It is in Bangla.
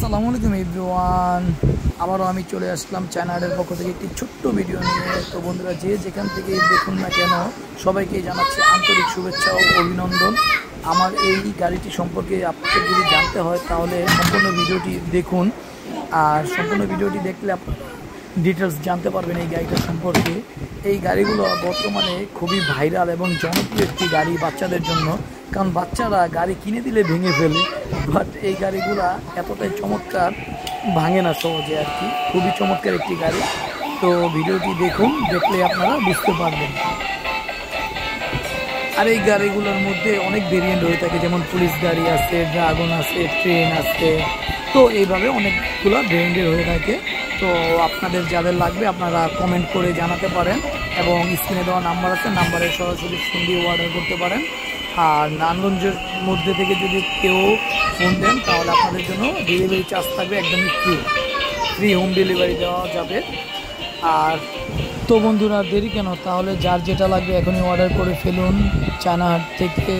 আসসালামু আলাইকুম এভরিওয়ান। আবারও আমি চলে আসলাম চায়নাডের পক্ষ থেকে একটি ছোট্ট ভিডিও নিয়ে। তো বন্ধুরা, যে যেখান থেকে দেখুন না কেন সবাইকে জানাচ্ছি আন্তরিক শুভেচ্ছা ও অভিনন্দন। আমার এই গাড়িটি সম্পর্কে আপনাদের যদি জানতে হয় তাহলে সম্পূর্ণ ভিডিওটি দেখুন, আর সম্পূর্ণ ভিডিওটি দেখলে আপনারা ডিটেলস জানতে পারবেন এই গাড়িটার সম্পর্কে। এই গাড়িগুলো বর্তমানে খুবই ভাইরাল এবং জনপ্রিয় একটি গাড়ি বাচ্চাদের জন্য, কারণ বাচ্চারা গাড়ি কিনে দিলে ভেঙে ফেলে, বাট এই গাড়িগুলা এতটাই চমৎকার, ভাঙে না সহজে আর কি। খুবই চমৎকার একটি গাড়ি। তো ভিডিওটি দেখুন, দেখলে আপনারা বুঝতে পারবেন। আর এই গাড়িগুলোর মধ্যে অনেক ভেরিয়েন্ট হয়ে থাকে, যেমন পুলিশ গাড়ি আছে, ড্রাগন আছে, ট্রেন আছে। তো এইভাবে অনেকগুলো ভেরিয়েন্টের হয়ে থাকে। তো আপনাদের যাদের লাগবে আপনারা কমেন্ট করে জানাতে পারেন, এবং স্ক্রিনে দেওয়া নাম্বার আছে, নাম্বারে সরাসরি ফোন দিয়ে অর্ডার করতে পারেন। আর নারায়ণগঞ্জের মধ্যে থেকে যদি কেউ ফোন দেন তাহলে আপনাদের জন্য ডেলিভারি চার্জ থাকবে একদমই ফ্রি হোম ডেলিভারি দেওয়া যাবে। আর তো বন্ধুরা, দেরি কেন, তাহলে যার যেটা লাগবে এখনই অর্ডার করে ফেলুন চায়নাহাট থেকে।